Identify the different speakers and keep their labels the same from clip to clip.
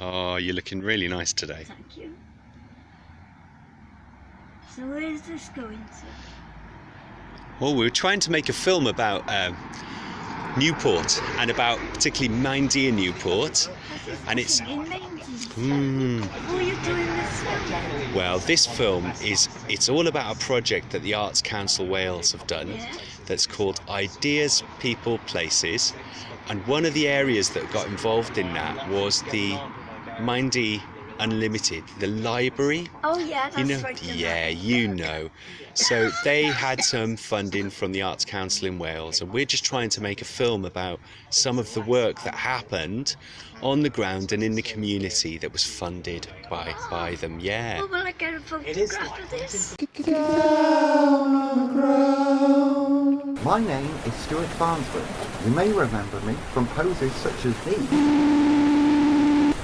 Speaker 1: Oh, you're looking really nice today.
Speaker 2: Thank you. So where's this going to?
Speaker 1: Well, we were trying to make a film about Newport and about particularly Mindy in Newport, and it's
Speaker 2: In Mindy. What are you doing this film?
Speaker 1: well, this film it's all about a project that the Arts Council Wales have done that's called Ideas, People, Places, and one of the areas that got involved in that was the Mindy Unlimited, the library.
Speaker 2: Oh yeah, that's
Speaker 1: You know,
Speaker 2: right.
Speaker 1: yeah, you know. So they had some funding from the Arts Council in Wales, and we're just trying to make a film about some of the work that happened on the ground and in the community that was funded by them. Yeah.
Speaker 2: Oh, will I get a photograph of this?
Speaker 3: My name is Stuart Farnsworth. You may remember me from poses such as these.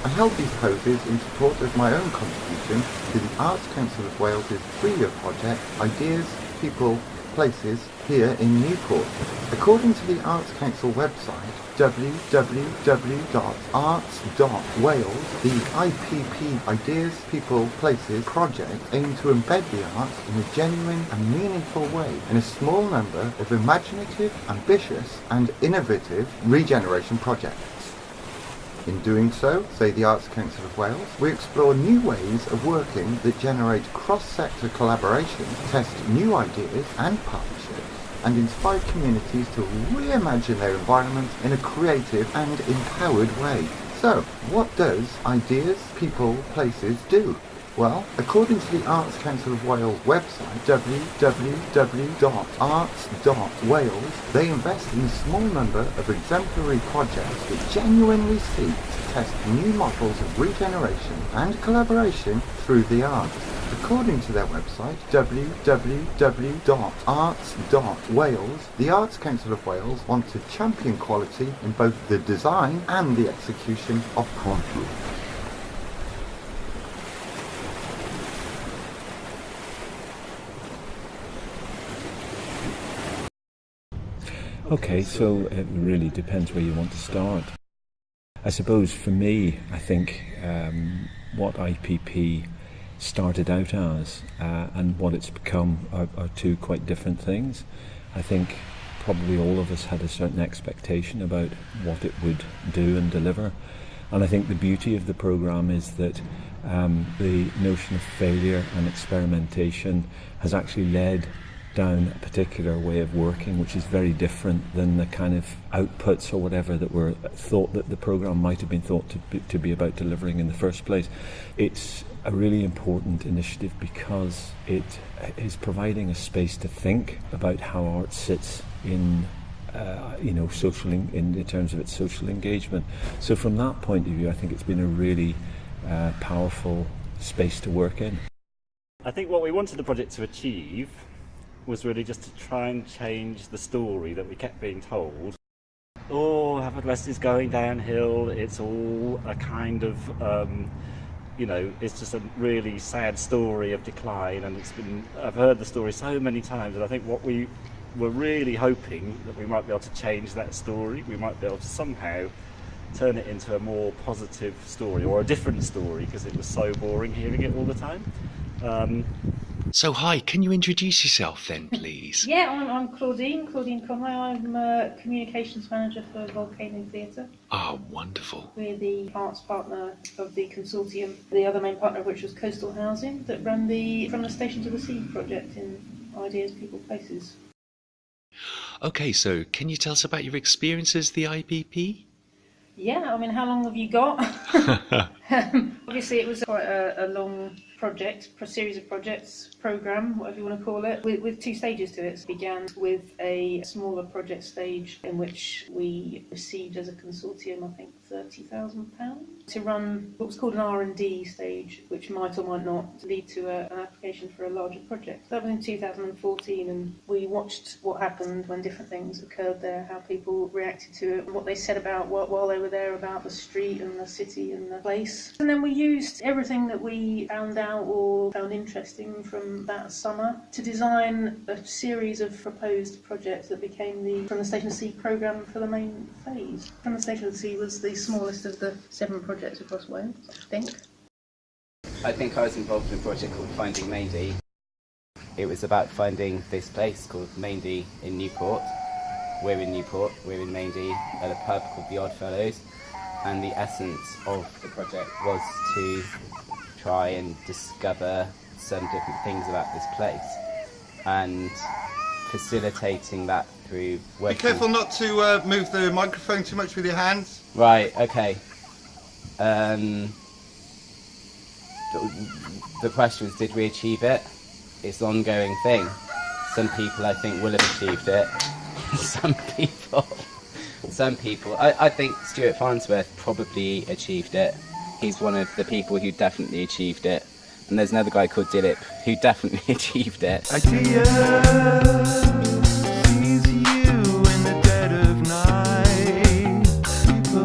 Speaker 3: I held these poses in support of my own contribution to the Arts Council of Wales' 3-year project, Ideas, People, Places, here in Newport. According to the Arts Council website, www.arts.wales, the IPP Ideas, People, Places project aimed to embed the arts in a genuine and meaningful way in a small number of imaginative, ambitious and innovative regeneration projects. In doing so, say the Arts Council of Wales, we explore new ways of working that generate cross-sector collaboration, test new ideas and partnerships, and inspire communities to reimagine their environment in a creative and empowered way. So, what does Ideas, People, Places do? Well, according to the Arts Council of Wales website, www.arts.wales, they invest in a small number of exemplary projects that genuinely seek to test new models of regeneration and collaboration through the arts. According to their website, www.arts.wales, the Arts Council of Wales want to champion quality in both the design and the execution of projects.
Speaker 4: Okay, so it really depends where you want to start. I suppose for me, I think what IPP started out as and what it's become are two quite different things. I think probably all of us had a certain expectation about what it would do and deliver. And I think the beauty of the programme is that the notion of failure and experimentation has actually led down a particular way of working which is very different than the kind of outputs or whatever that were thought that the programme might have been thought to be about delivering in the first place. It's a really important initiative because it is providing a space to think about how art sits in social in terms of its social engagement. So from that point of view, I think it's been a really powerful space to work in.
Speaker 5: I think what we wanted the project to achieve was really just to try and change the story that we kept being told. Oh, Haverfordwest is going downhill, it's all a kind of, it's just a really sad story of decline, and I've heard the story so many times, and I think what we were really hoping that we might be able to change that story, we might be able to somehow turn it into a more positive story, or a different story, because it was so boring hearing it all the time.
Speaker 1: So hi, can you introduce yourself then, please?
Speaker 6: Yeah, I'm Claudine Conway. I'm a communications manager for Volcano Theatre.
Speaker 1: Oh, wonderful.
Speaker 6: We're the arts partner of the consortium, the other main partner of which was Coastal Housing, that run the From the Station to the Sea project in Ideas, People, Places.
Speaker 1: Okay, so can you tell us about your experience as the IPP?
Speaker 6: Yeah, I mean, how long have you got? Obviously, it was quite a long project, a series of projects, programme, whatever you want to call it, with 2 stages to it. It began with a smaller project stage in which we received as a consortium, I think, £30,000 to run what was called an R&D stage, which might or might not lead to an application for a larger project. That was in 2014, and we watched what happened when different things occurred there, how people reacted to it, and what they said about while they were there about the street and the city and the place. And then we used everything that we found out out or found interesting from that summer to design a series of proposed projects that became From the Station to Sea programme for the main phase. From the Station to Sea was the smallest of the 7 projects across Wales, I think.
Speaker 7: I think I was involved in a project called Finding Maindy. It was about finding this place called Maindy in Newport. We're in Newport, we're in Maindy at a pub called The Oddfellows, and the essence of the project was to try and discover some different things about this place and facilitating that through working...
Speaker 3: Be careful not to move the microphone too much with your hands.
Speaker 7: Right, okay. The question was, did we achieve it? It's an ongoing thing. Some people, I think, will have achieved it. Some people. I think Stuart Farnsworth probably achieved it. He's one of the people who definitely achieved it. And there's another guy called Dilip who definitely achieved it.
Speaker 8: Idea sees you in the dead of night. People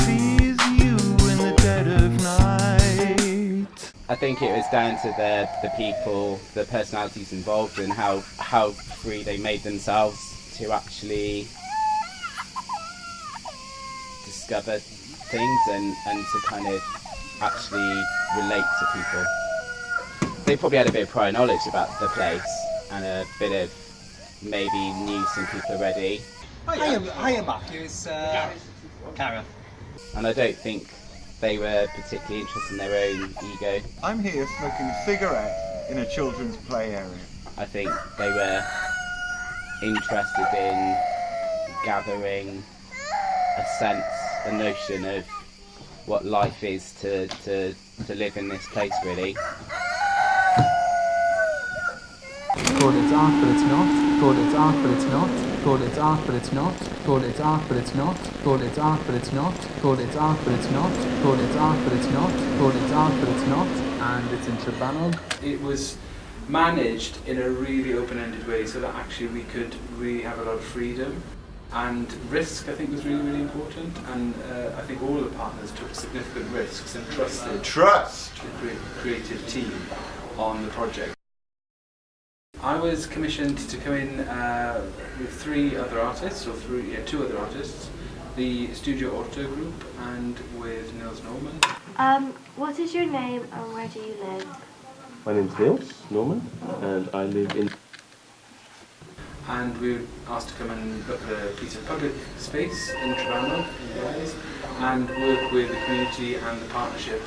Speaker 8: sees you in the dead of night.
Speaker 7: I think it was down to the people, the personalities involved, and how free they made themselves to actually discover things and to kind of actually relate to people. They probably had a bit of prior knowledge about the place and a bit of maybe knew some people already.
Speaker 9: Hiya Matthew, it's Kara.
Speaker 7: And I don't think they were particularly interested in their own ego.
Speaker 3: I'm here smoking a cigarette in a children's play area.
Speaker 7: I think they were interested in gathering a sense, a notion of what life is to live in this place, really.
Speaker 10: Call it art, but it's not. Call it art, but it's not. Call it art, but it's not. Call it art, but it's not. Call it art, but it's not. Call it art, but it's not. Call it art, but it's not. Call it art, but it's not. And it's in Trebanog.
Speaker 11: It was managed in a really open-ended way so that actually we could really have a lot of freedom. And risk, I think, was really, really important. And I think all the partners took significant risks and trusted the creative team on the project. I was commissioned to come in with 2 other artists, the Studio Auto Group and with Nils Norman.
Speaker 2: What is your name and where do you live?
Speaker 12: My name's Nils Norman and I live in...
Speaker 11: And we were asked to come and look at a piece of public space in Trebanog in Wales and work with the community and the partnership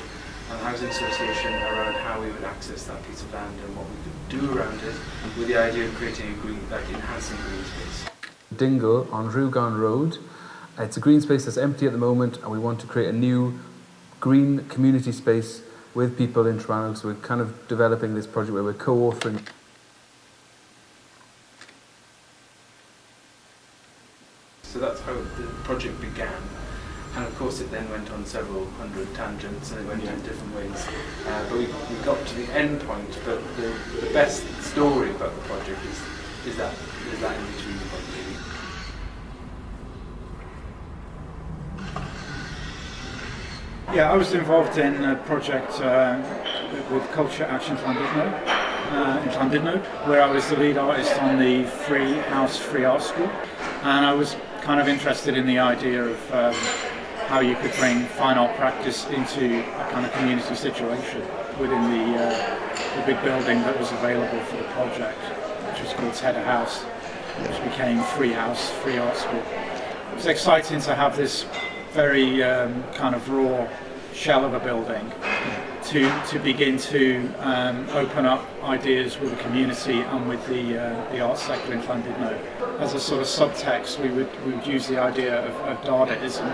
Speaker 11: and the housing association around how we would access that piece of land and what we could do around it, with the idea of creating a green, enhancing green space.
Speaker 10: Dingle on Rhugan Road. It's a green space that's empty at the moment and we want to create a new green community space with people in Trebanog, so we're kind of developing this project where we're co-authoring.
Speaker 11: So that's how the project began, and of course it then went on several hundred tangents and it went in different ways. But we got to the end point, but the best story about the project is that in between the project.
Speaker 13: Yeah, I was involved in a project with Culture Action in Llandudno, where I was the lead artist on the free art school, and I was kind of interested in the idea of how you could bring fine art practice into a kind of community situation within the big building that was available for the project, which was called Header House, which became Free Art School. It was exciting to have this very kind of raw shell of a building to begin to open up ideas with the community and with the arts sector in Llandudno. As a sort of subtext, we would use the idea of Dadaism,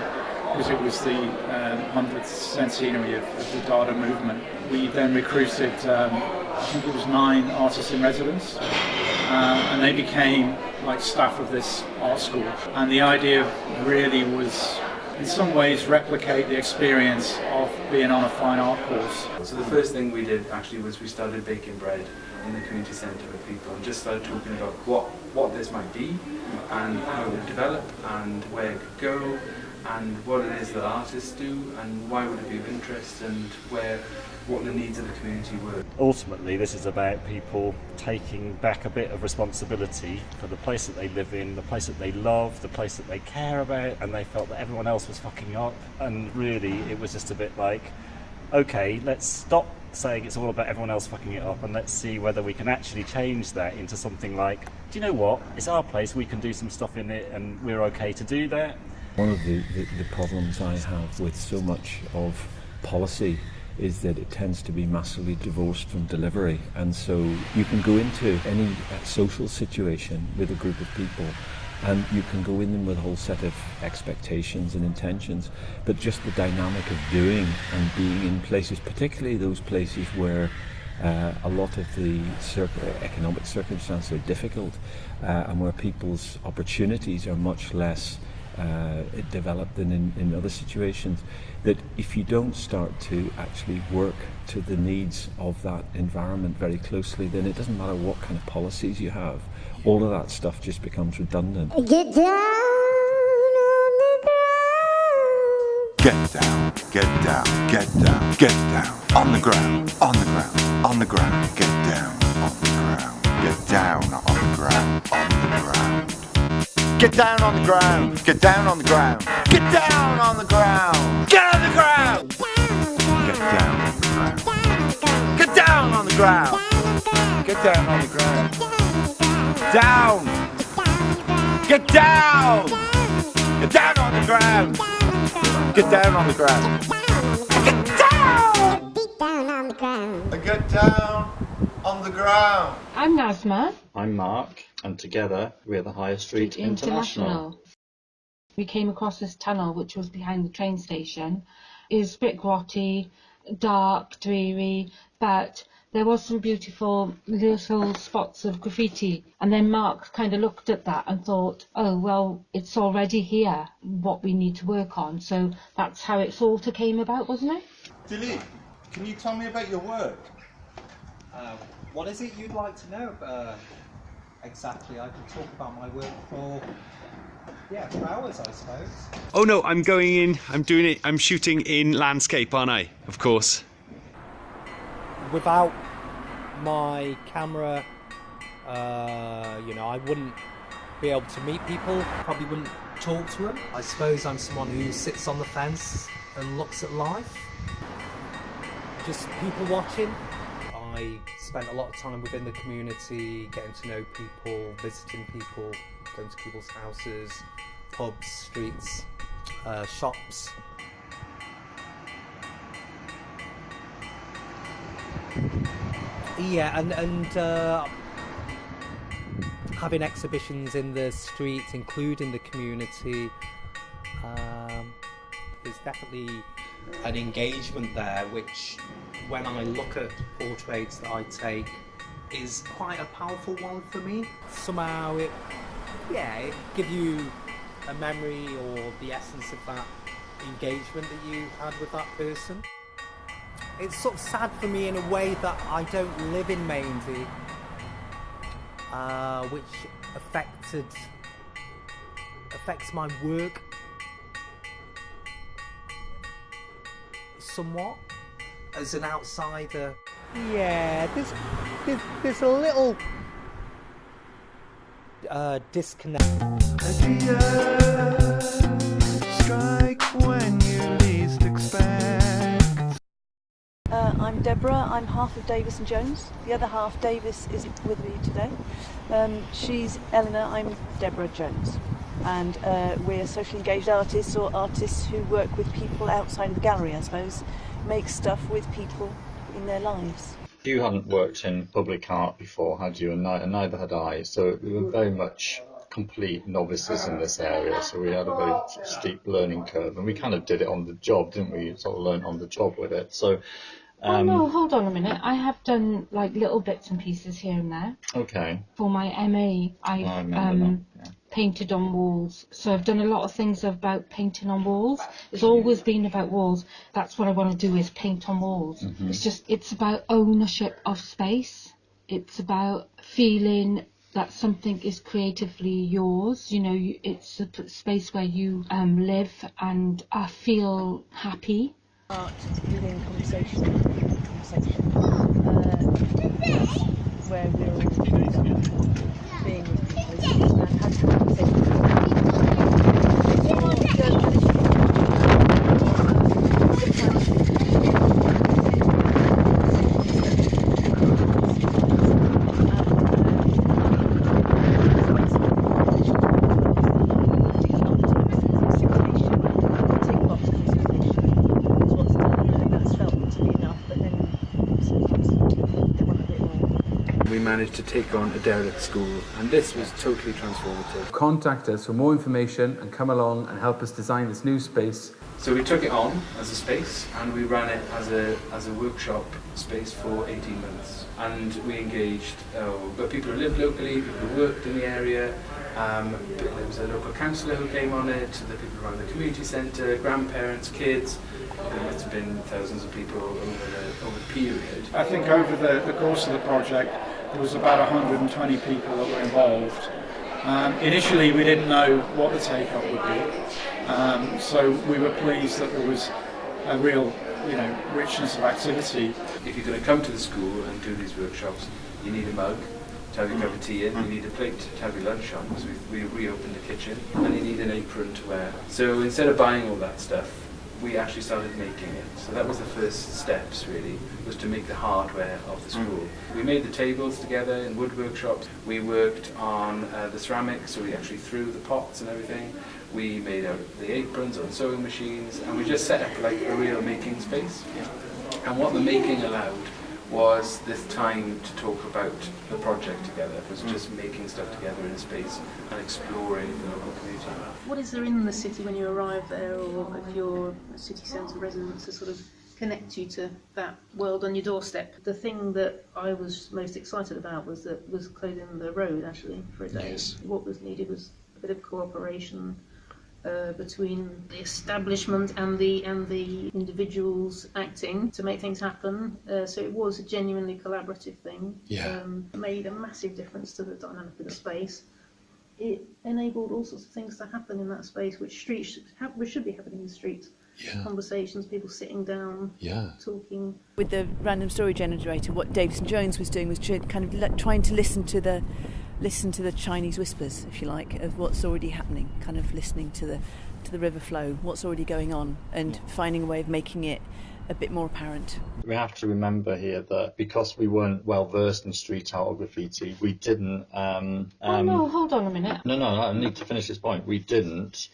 Speaker 13: because it was the 100th centenary of the Dada movement. We then recruited, I think it was 9 artists in residence, and they became like staff of this art school. And the idea really was, in some ways, replicate the experience of being on a fine art course.
Speaker 11: So the first thing we did actually was we started baking bread in the community centre with people and just started talking about what this might be and how it would develop and where it could go and what it is that artists do and why would it be of interest and where what the needs of the community were.
Speaker 5: Ultimately, this is about people taking back a bit of responsibility for the place that they live in, the place that they love, the place that they care about, and they felt that everyone else was fucking up. And really, it was just a bit like, okay, let's stop saying it's all about everyone else fucking it up, and let's see whether we can actually change that into something like, do you know what, it's our place, we can do some stuff in it, and we're okay to do that.
Speaker 4: One of the problems I have with so much of policy is that it tends to be massively divorced from delivery, and so you can go into any social situation with a group of people and you can go in them with a whole set of expectations and intentions, but just the dynamic of doing and being in places, particularly those places where a lot of the economic circumstances are difficult and where people's opportunities are much less developed than in other situations, that if you don't start to actually work to the needs of that environment very closely, then it doesn't matter what kind of policies you have, all of that stuff just becomes redundant.
Speaker 8: Get down on the ground, on the ground, on the ground, get down on the ground, get down on the ground, on the ground. Get down on the ground, get down on the ground, get down on the ground, get on the ground, get down on the ground, get down on the ground, get down on the ground, down, get down, get down on the ground, get down on the ground, get down, get down on the ground, get down on the ground.
Speaker 14: I'm Nazma.
Speaker 15: I'm Mark, and together we're the Higher Street International.
Speaker 14: We came across this tunnel which was behind the train station. It was a bit grotty, dark, dreary, but there was some beautiful little spots of graffiti. And then Mark kind of looked at that and thought, oh, well, it's already here, what we need to work on. So that's how it sort of came about, wasn't it?
Speaker 3: Dilly, can you tell me about your work?
Speaker 9: What is it you'd like to know? Exactly, I can talk about my work for hours, I suppose.
Speaker 1: Oh no, I'm going in, I'm shooting in landscape, aren't I? Of course.
Speaker 9: Without my camera, I wouldn't be able to meet people, probably wouldn't talk to them. I suppose I'm someone who sits on the fence and looks at life. Just people watching. I spent a lot of time within the community, getting to know people, visiting people, going to people's houses, pubs, streets, shops. Yeah, and having exhibitions in the streets, including the community, there's definitely an engagement there, which, when I look at portraits that I take, is quite a powerful one for me. Somehow it gives you a memory or the essence of that engagement that you had with that person. It's sort of sad for me in a way that I don't live in Maindy, which affects my work somewhat as an outsider. Yeah, there's a little disconnect.
Speaker 8: Strike when you least expect.
Speaker 2: I'm Deborah, I'm half of Davis and Jones. The other half, Davis, is with me today. She's Eleanor, I'm Deborah Jones. And we're socially engaged artists, or artists who work with people outside of the gallery, I suppose, make stuff with people in their lives.
Speaker 15: You hadn't worked in public art before, had you? And neither had I, so we were very much complete novices in this area, so we had a very steep learning curve, and we kind of did it on the job, didn't we? Sort of learned on the job with it. So
Speaker 14: oh no, hold on a minute. I have done like little bits and pieces here and there.
Speaker 15: Okay.
Speaker 14: For my MA, I've painted on walls. So I've done a lot of things about painting on walls. It's always been about walls. That's what I want to do, is paint on walls. Mm-hmm. It's about ownership of space. It's about feeling that something is creatively yours. It's a space where you live and feel happy.
Speaker 2: Art within conversation. conversation. That's where we're all being with people and have a conversation.
Speaker 11: We managed to take on a derelict school, and this was totally transformative.
Speaker 10: Contact us for more information and come along and help us design this new space.
Speaker 11: So we took it on as a space, and we ran it as a workshop space for 18 months. And we engaged people who lived locally, people who worked in the area. There was a local councillor who came on it, the people around the community centre, grandparents, kids. There must have been thousands of people over the period.
Speaker 13: I think over the course of the project, there was about 120 people that were involved. Initially, we didn't know what the take-up would be, so we were pleased that there was a real, richness of activity.
Speaker 11: If you're going to come to the school and do these workshops, you need a mug to have your cup of tea in, you need a plate to have your lunch on, because we reopened the kitchen, and you need an apron to wear. So instead of buying all that stuff, we actually started making it. So that was the first steps, really, was to make the hardware of the school. We made the tables together in wood workshops. We worked on the ceramics, so we actually threw the pots and everything. We made out the aprons on sewing machines, and we just set up like a real making space. And what the making allowed was this time to talk about the project together. It was just making stuff together in a space and exploring the local community.
Speaker 6: What is there in the city when you arrive there, or if you're a city centre resident, to sort of connect you to that world on your doorstep? The thing that I was most excited about was closing the road actually for a day.
Speaker 1: Yes.
Speaker 6: What was needed was a bit of cooperation between the establishment and the individuals acting to make things happen. So it was a genuinely collaborative thing.
Speaker 1: Yeah.
Speaker 6: Made a massive difference to the dynamic of the space. It enabled all sorts of things to happen in that space, which should be happening in the streets.
Speaker 1: Yeah.
Speaker 6: Conversations, people sitting down, talking.
Speaker 2: With the random story generator, what Davison Jones was doing was kind of trying to listen to the Chinese whispers, if you like, of what's already happening, kind of listening to the river flow, what's already going on, and finding a way of making it a bit more apparent.
Speaker 15: We have to remember here that because we weren't well versed in street art or graffiti, we didn't.
Speaker 14: No, hold on a minute.
Speaker 15: No, I need to finish this point. We didn't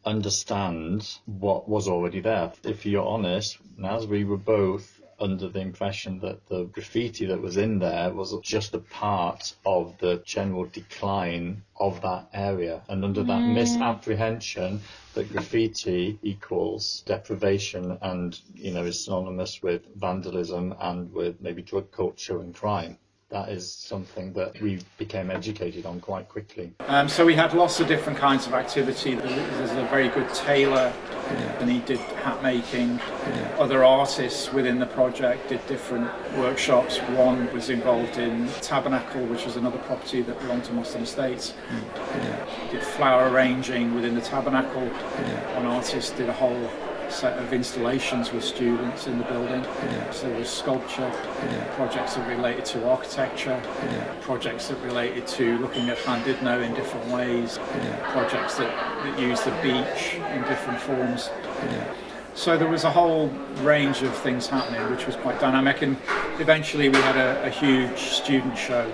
Speaker 15: understand what was already there. If you're honest, as we were both under the impression that the graffiti that was in there was just a part of the general decline of that area, and under that misapprehension that graffiti equals deprivation and is synonymous with vandalism and with maybe drug culture and crime. That is something that we became educated on quite quickly.
Speaker 13: So we had lots of different kinds of activity. There's a very good tailor, and he did hat making. Other artists within the project did different workshops. One was involved in Tabernacle, which was another property that belonged to Moston Estates. Did flower arranging within the Tabernacle. One artist did a whole set of installations with students in the building. So there was sculpture, projects that related to architecture, projects that related to looking at Llandudno in different ways, projects that used the beach in different forms. So there was a whole range of things happening, which was quite dynamic, and eventually we had a huge student show.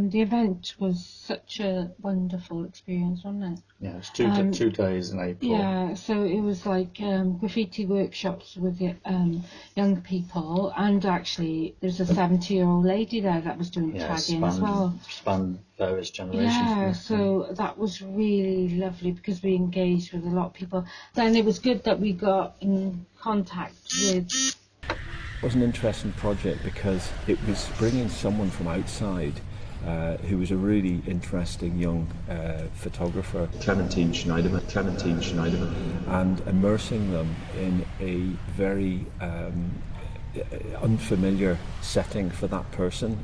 Speaker 14: The event was such a wonderful experience, wasn't it?
Speaker 15: Yeah, it's 2 days in April.
Speaker 14: Yeah, so it was like graffiti workshops with young people, and actually there's a 70-year-old lady there that was doing tagging as well.
Speaker 15: Spanned various generations.
Speaker 14: Yeah, so that was really lovely because we engaged with a lot of people. Then it was good that we got in contact with...
Speaker 4: It was an interesting project because it was bringing someone from outside who was a really interesting young photographer, Clementine Schneiderman, and immersing them in a very unfamiliar setting for that person.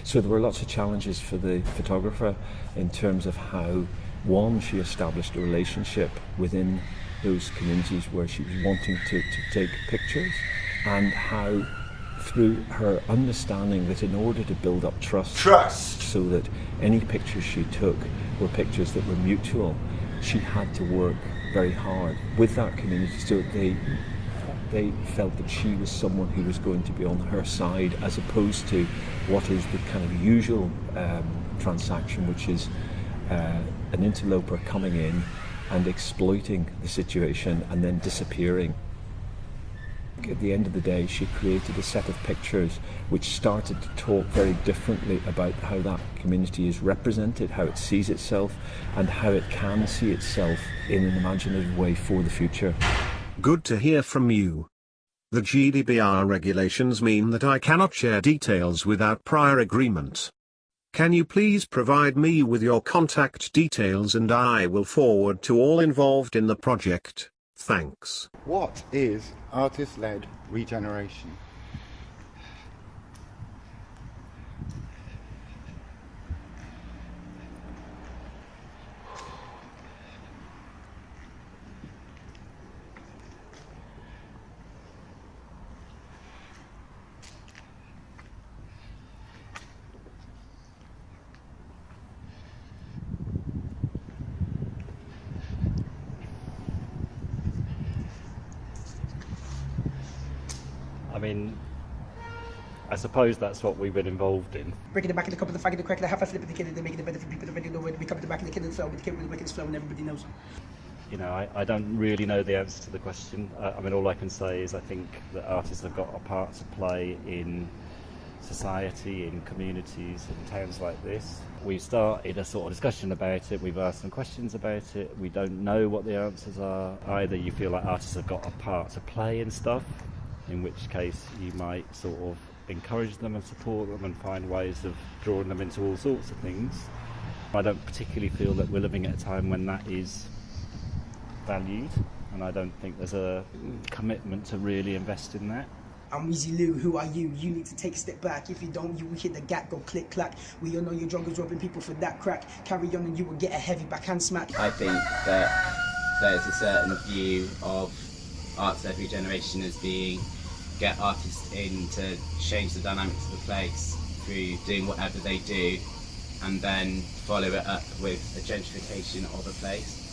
Speaker 4: So there were lots of challenges for the photographer in terms of how, one, she established a relationship within those communities where she was wanting to take pictures, and how through her understanding that in order to build up trust, so that any pictures she took were pictures that were mutual, she had to work very hard with that community so they felt that she was someone who was going to be on her side, as opposed to what is the kind of usual transaction, which is an interloper coming in and exploiting the situation and then disappearing. At the end of the day, she created a set of pictures which started to talk very differently about how that community is represented, how it sees itself, and how it can see itself in an imaginative way for the future.
Speaker 16: Good to hear from you. The GDPR regulations mean that I cannot share details without prior agreement. Can you please provide me with your contact details and I will forward to all involved in the project? Thanks.
Speaker 3: What is artist-led regeneration?
Speaker 5: I mean, I suppose that's what we've been involved in.
Speaker 17: Breaking the back of the cup of the fag of the crack, the half a flip of the kid, and then making it better for people that already know where we come to the back of the kid and flow, with the kid with the wicked flow, and everybody knows.
Speaker 5: You know, I don't really know the answer to the question. I mean, all I can say is I think that artists have got a part to play in society, in communities, in towns like this. We've started a sort of discussion about it, we've asked some questions about it, we don't know what the answers are. Either you feel like artists have got a part to play in stuff, in which case you might sort of encourage them and support them and find ways of drawing them into all sorts of things. I don't particularly feel that we're living at a time when that is valued, and I don't think there's a commitment to really invest in that.
Speaker 17: I'm Easy Lou, who are you? You need to take a step back. If you don't, you will hit the gap, go click clack. We all know your jungle robbing people for that crack. Carry on and you will get a heavy backhand smack.
Speaker 7: I think that there's a certain view of arts-led regeneration as being get artists in to change the dynamics of the place through doing whatever they do, and then follow it up with a gentrification of a place.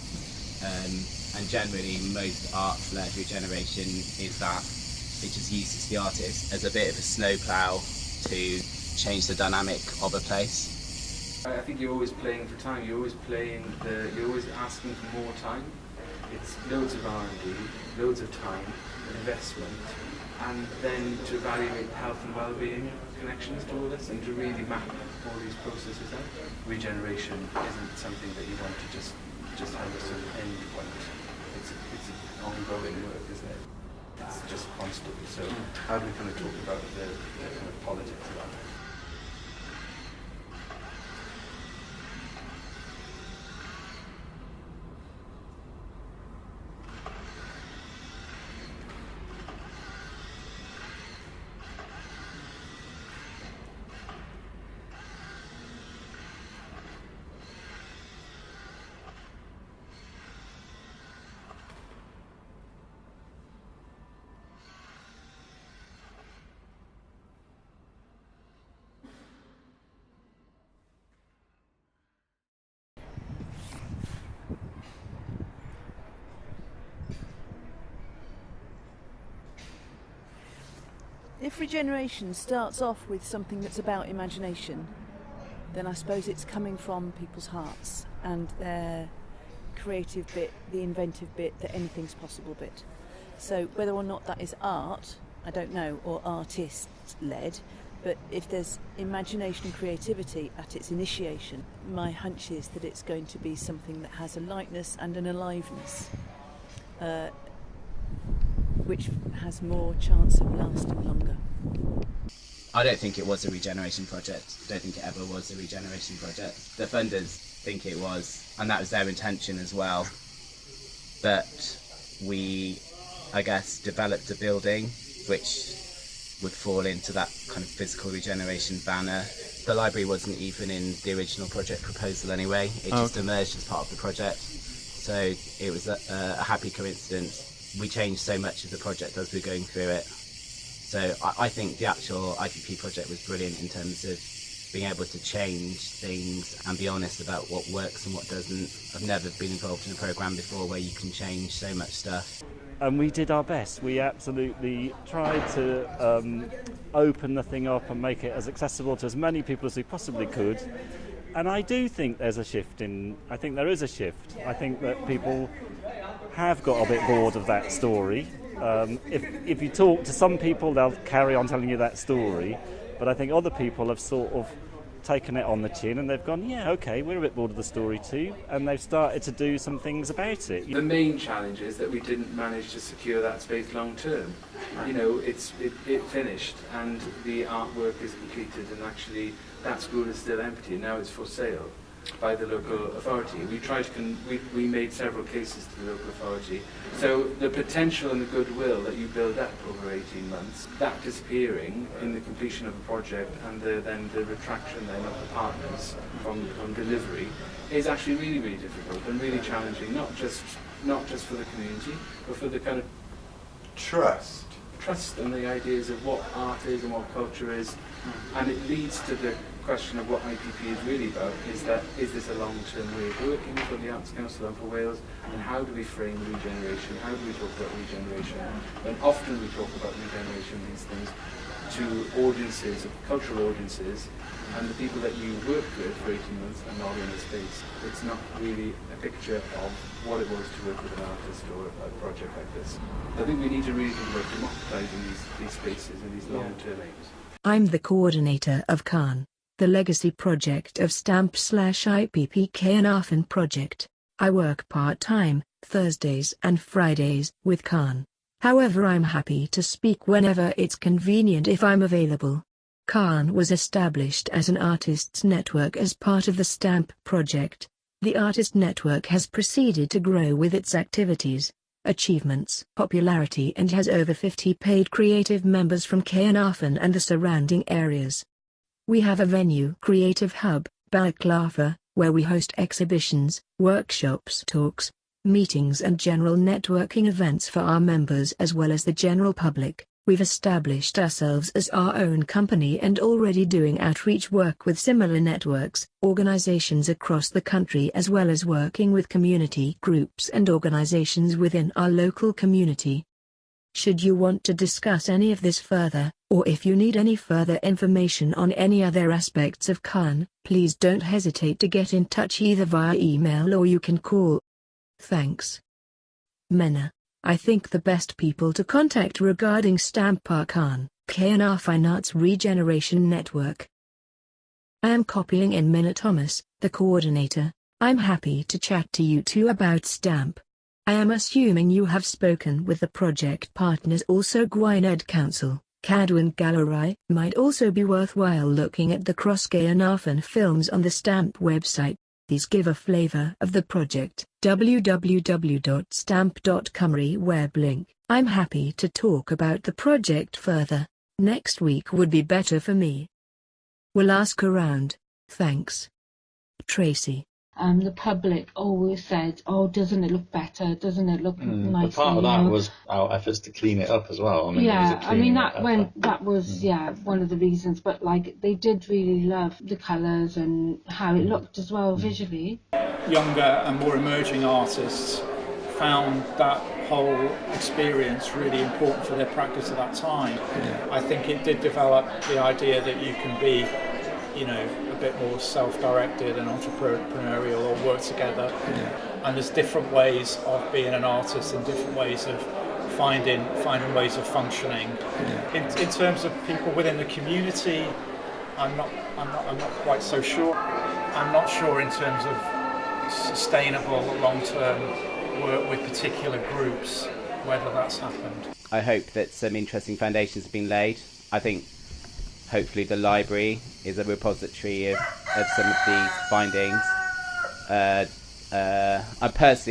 Speaker 7: And generally most arts-led regeneration is that it just uses the artist as a bit of a snowplow to change the dynamic of a place.
Speaker 11: I think you're always playing for time, you're always asking for more time. It's loads of R&D, loads of time, investment, and then to evaluate health and well-being connections to all this and to really map all these processes out. Regeneration isn't something that you want to just have a sort of end point. It's an ongoing work, isn't it? It's just constant. So how do we kind of talk about the kind of politics about it?
Speaker 2: If regeneration starts off with something that's about imagination, then I suppose it's coming from people's hearts and their creative bit, the inventive bit, the anything's possible bit. So whether or not that is art, I don't know, or artist-led, but if there's imagination and creativity at its initiation, my hunch is that it's going to be something that has a lightness and an aliveness, which has more chance of lasting longer.
Speaker 7: I don't think it was a regeneration project. I don't think it ever was a regeneration project. The funders think it was, and that was their intention as well. But we, I guess, developed a building which would fall into that kind of physical regeneration banner. The library wasn't even in the original project proposal anyway. It just emerged as part of the project. So it was a happy coincidence. We changed so much of the project as we were going through it, So I think the actual IPP project was brilliant in terms of being able to change things and be honest about what works and what doesn't. I've never been involved in a programme before where you can change so much stuff.
Speaker 5: And we did our best. We absolutely tried to open the thing up and make it as accessible to as many people as we possibly could. And I do think there's a shift I think there is a shift. I think that people have got a bit bored of that story. If you talk to some people, they'll carry on telling you that story. But I think other people have sort of taken it on the chin and they've gone, yeah, okay, we're a bit bored of the story too, and they've started to do some things about it.
Speaker 11: The main challenge is that we didn't manage to secure that space long term. You know, it finished and the artwork is completed, and actually that school is still empty. Now it's for sale by the local authority. We tried to we made several cases to the local authority. So the potential and the goodwill that you build up over 18 months, that disappearing in the completion of a project and then the retraction then of the partners from delivery is actually really, really difficult and really challenging, not just for the community, but for the kind of trust and the ideas of what art is and what culture is. And it leads to the question of what IPP is really about, is this a long-term way of working for the Arts Council and for Wales, and how do we frame regeneration, how do we talk about regeneration, and often we talk about regeneration, these things, to audiences, cultural audiences, and the people that you work with for 18 months are not in the space. It's not really a picture of what it was to work with an artist or a project like this. I think we need to really think about democratising these spaces and these long-term aims.
Speaker 18: I'm the coordinator of CAN, the legacy project of Stamp/IPP Carnarvon project. I work part-time, Thursdays and Fridays, with CAN. However, I'm happy to speak whenever it's convenient if I'm available. CAN was established as an artists' network as part of the Stamp project. The artist network has proceeded to grow with its activities, achievements, popularity, and has over 50 paid creative members from Carnarvon and the surrounding areas. We have a venue, Creative Hub, Balaclava, where we host exhibitions, workshops, talks, meetings and general networking events for our members as well as the general public. We've established ourselves as our own company and already doing outreach work with similar networks, organizations across the country, as well as working with community groups and organizations within our local community. Should you want to discuss any of this further, or if you need any further information on any other aspects of CAN, please don't hesitate to get in touch either via email or you can call. Thanks. Mena. I think the best people to contact regarding Stamp are CAN, Carnarvon Arts Regeneration Network. I am copying in Mena Thomas, the coordinator. I'm happy to chat to you too about Stamp. I am assuming you have spoken with the project partners also. Gwynedd Council, Cadwyn Gallery. Might also be worthwhile looking at the Cross Carnarvon films on the Stamp website. These give a flavour of the project. www.stamp.cymru web link. I'm happy to talk about the project further. Next week would be better for me. We'll ask around. Thanks. Tracy.
Speaker 14: The public always said, "Oh, doesn't it look better? Doesn't it look nicer?"
Speaker 15: But part of that was our efforts to clean it up as well.
Speaker 14: That was one of the reasons. But like, they did really love the colours and how it looked as well visually.
Speaker 13: Younger and more emerging artists found that whole experience really important for their practice at that time. I think it did develop the idea that you can be, a bit more self-directed and entrepreneurial, or work together. And there's different ways of being an artist and different ways of finding ways of functioning. In terms of people within the community, I'm not quite so sure. I'm not sure in terms of sustainable long-term work with particular groups whether that's happened.
Speaker 7: I hope that some interesting foundations have been laid. I think hopefully the library is a repository of some of these findings.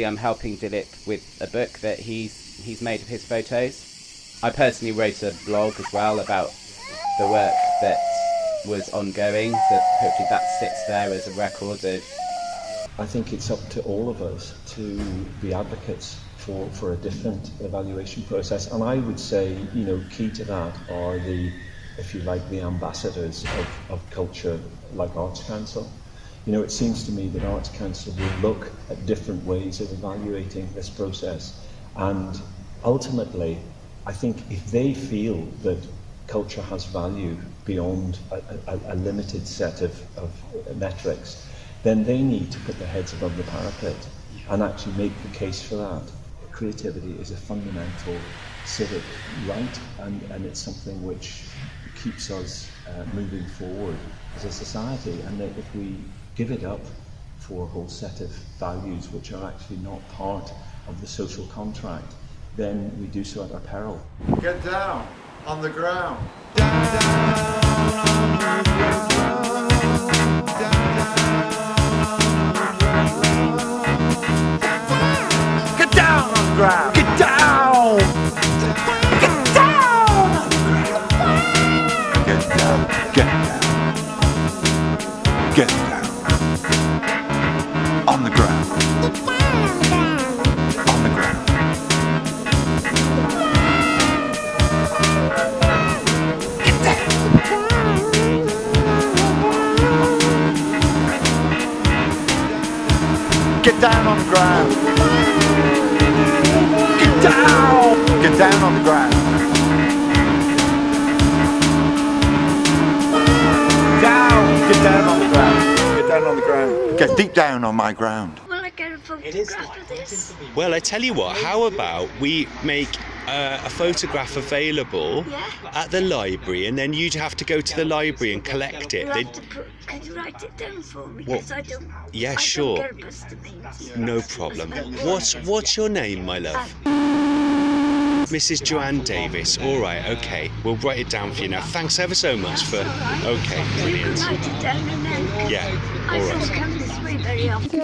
Speaker 7: I'm helping Dilip with a book that he's made of his photos. I personally wrote a blog as well about the work that was ongoing, so hopefully that sits there as a record of
Speaker 4: I think it's up to all of us to be advocates for a different evaluation process. And I would say, key to that are if you like, the ambassadors of culture, like Arts Council. It seems to me that Arts Council will look at different ways of evaluating this process. And ultimately, I think if they feel that culture has value beyond a limited set of metrics, then they need to put their heads above the parapet and actually make the case for that. Creativity is a fundamental civic right, and it's something which keeps us moving forward as a society, and that if we give it up for a whole set of values which are actually not part of the social contract, then we do so at our peril.
Speaker 8: Get down on the ground. Get down on the ground. Get down. Get down. Get down. Get down. Get down. On the ground. On the ground. Get down on the ground. Get down. Get down on the ground. Down. Get down on the ground. Get down on the ground. Get deep down on my ground.
Speaker 19: Will I get a photograph of this?
Speaker 1: Well, I tell you what, how about we make a photograph available at the library, and then you'd have to go to the library and collect it.
Speaker 19: Could you write it down for me?
Speaker 1: What?
Speaker 19: Because I don't.
Speaker 1: Yeah,
Speaker 19: I
Speaker 1: sure.
Speaker 19: Don't get a bus to paint.
Speaker 1: No problem. What's your name, my love? Mrs. Joanne Davis. All right, okay. We'll write it down for you now. Thanks ever so much for. Okay, brilliant.
Speaker 19: You can write it down and then.
Speaker 1: Yeah.
Speaker 19: I
Speaker 1: All
Speaker 19: don't
Speaker 1: right.
Speaker 19: come this way very often.